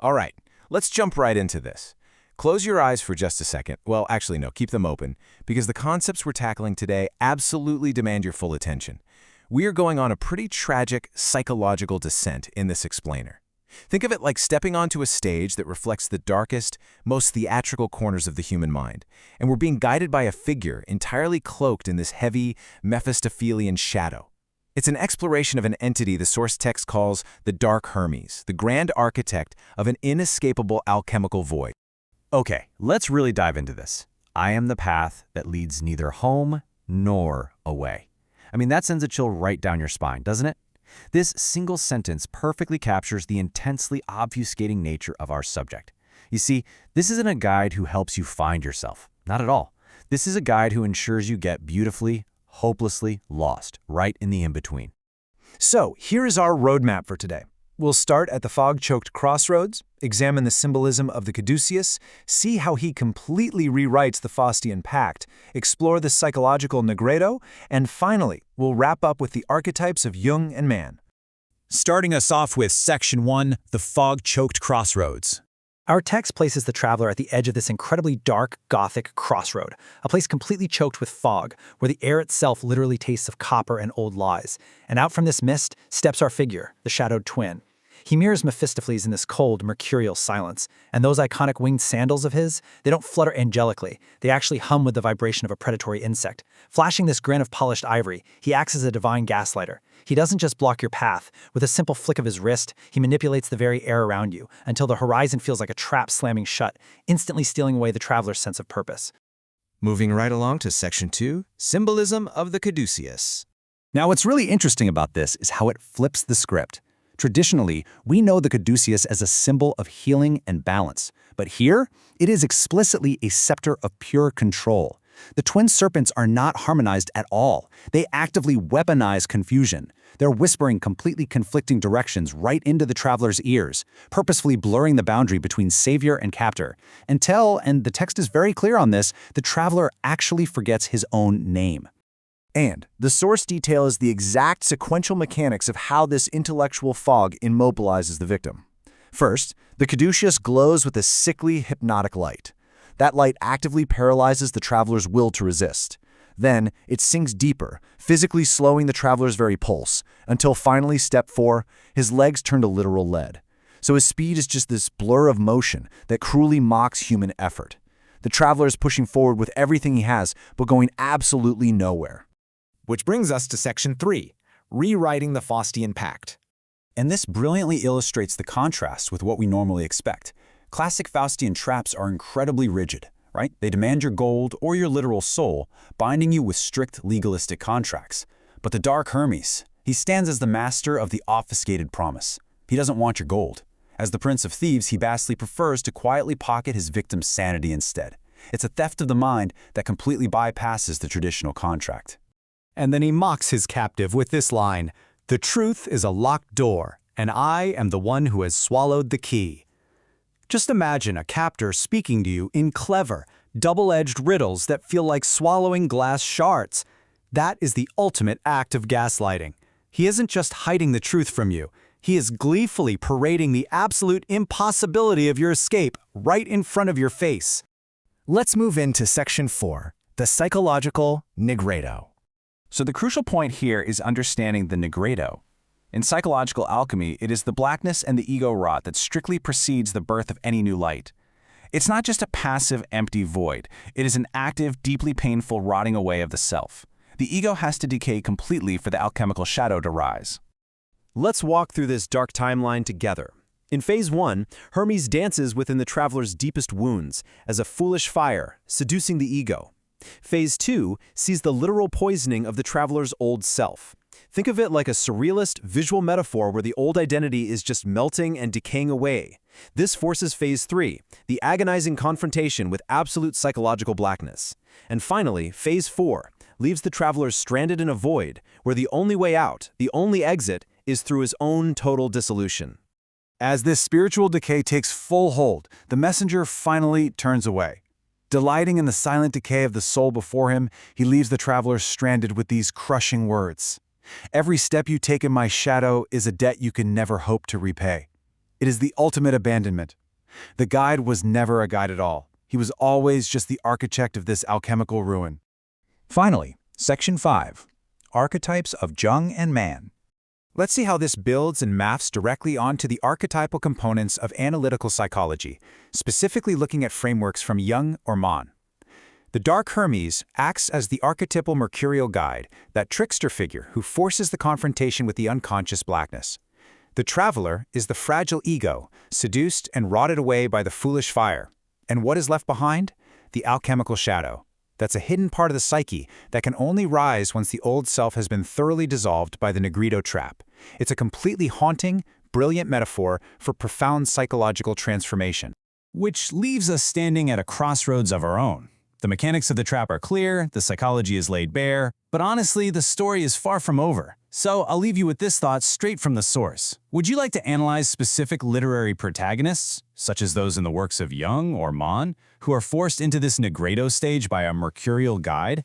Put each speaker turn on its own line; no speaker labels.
All right, let's jump right into this. Close your eyes for just a second. Well, actually, no, keep them open, because the concepts we're tackling today absolutely demand your full attention. We are going on a pretty tragic psychological descent in this explainer. Think of it like stepping onto a stage that reflects the darkest, most theatrical corners of the human mind, and we're being guided by a figure entirely cloaked in this heavy, Mephistophelian shadow. It's an exploration of an entity the source text calls the Dark Hermes, the grand architect of an inescapable alchemical void.
Okay, let's really dive into this. I am the path that leads neither home nor away. I mean, that sends a chill right down your spine, doesn't it? This single sentence perfectly captures the intensely obfuscating nature of our subject. You see, this isn't a guide who helps you find yourself. Not at all. This is a guide who ensures you get beautifully, hopelessly lost, right in the in-between.
So, here is our roadmap for today. We'll start at the fog-choked crossroads, examine the symbolism of the caduceus, see how he completely rewrites the Faustian Pact, explore the psychological Nigredo, and finally, we'll wrap up with the archetypes of Jung and man.
Starting us off with Section 1, the fog-choked crossroads.
Our text places the traveler at the edge of this incredibly dark, gothic crossroad, a place completely choked with fog, where the air itself literally tastes of copper and old lies. And out from this mist steps our figure, the shadowed twin. He mirrors Mephistopheles in this cold, mercurial silence, and those iconic winged sandals of his, they don't flutter angelically, they actually hum with the vibration of a predatory insect. Flashing this grin of polished ivory, he acts as a divine gaslighter. He doesn't just block your path. With a simple flick of his wrist, he manipulates the very air around you, until the horizon feels like a trap slamming shut, instantly stealing away the traveler's sense of purpose.
Moving right along to Section 2, symbolism of the caduceus.
Now, what's really interesting about this is how it flips the script. Traditionally, we know the caduceus as a symbol of healing and balance, but here, it is explicitly a scepter of pure control. The twin serpents are not harmonized at all. They actively weaponize confusion. They're whispering completely conflicting directions right into the traveler's ears, purposefully blurring the boundary between savior and captor, until, and the text is very clear on this, the traveler actually forgets his own name.
And the source details the exact sequential mechanics of how this intellectual fog immobilizes the victim. First, the caduceus glows with a sickly, hypnotic light. That light actively paralyzes the traveler's will to resist. Then, it sinks deeper, physically slowing the traveler's very pulse, until finally, step 4, his legs turn to literal lead. So his speed is just this blur of motion that cruelly mocks human effort. The traveler is pushing forward with everything he has, but going absolutely nowhere.
Which brings us to Section 3, rewriting the Faustian Pact.
And this brilliantly illustrates the contrast with what we normally expect. Classic Faustian traps are incredibly rigid, right? They demand your gold or your literal soul, binding you with strict legalistic contracts. But the Dark Hermes, he stands as the master of the obfuscated promise. He doesn't want your gold. As the Prince of Thieves, he vastly prefers to quietly pocket his victim's sanity instead. It's a theft of the mind that completely bypasses the traditional contract.
And then he mocks his captive with this line, "The truth is a locked door, and I am the one who has swallowed the key." Just imagine a captor speaking to you in clever, double-edged riddles that feel like swallowing glass shards. That is the ultimate act of gaslighting. He isn't just hiding the truth from you. He is gleefully parading the absolute impossibility of your escape right in front of your face.
Let's move into Section 4, the psychological Nigredo.
So the crucial point here is understanding the Nigredo. In psychological alchemy, it is the blackness and the ego rot that strictly precedes the birth of any new light. It's not just a passive, empty void. It is an active, deeply painful rotting away of the self. The ego has to decay completely for the alchemical shadow to rise.
Let's walk through this dark timeline together. In Phase 1, Hermes dances within the traveler's deepest wounds as a foolish fire, seducing the ego. Phase 2 sees the literal poisoning of the traveler's old self. Think of it like a surrealist visual metaphor where the old identity is just melting and decaying away. This forces Phase 3, the agonizing confrontation with absolute psychological blackness. And finally, Phase 4 leaves the traveler stranded in a void where the only way out, the only exit, is through his own total dissolution.
As this spiritual decay takes full hold, the messenger finally turns away. Delighting in the silent decay of the soul before him, he leaves the traveler stranded with these crushing words. "Every step you take in my shadow is a debt you can never hope to repay." It is the ultimate abandonment. The guide was never a guide at all. He was always just the architect of this alchemical ruin.
Finally, Section 5. Archetypes of Jung and Man. Let's see how this builds and maps directly onto the archetypal components of analytical psychology, specifically looking at frameworks from Jung or Man. The dark Hermes acts as the archetypal mercurial guide, that trickster figure who forces the confrontation with the unconscious blackness. The traveler is the fragile ego, seduced and rotted away by the foolish fire. And what is left behind? The alchemical shadow. That's a hidden part of the psyche that can only rise once the old self has been thoroughly dissolved by the Nigredo trap. It's a completely haunting, brilliant metaphor for profound psychological transformation.
Which leaves us standing at a crossroads of our own. The mechanics of the trap are clear, the psychology is laid bare, but honestly, the story is far from over. So I'll leave you with this thought straight from the source. Would you like to analyze specific literary protagonists, such as those in the works of Jung or Man, who are forced into this Nigredo stage by a mercurial guide?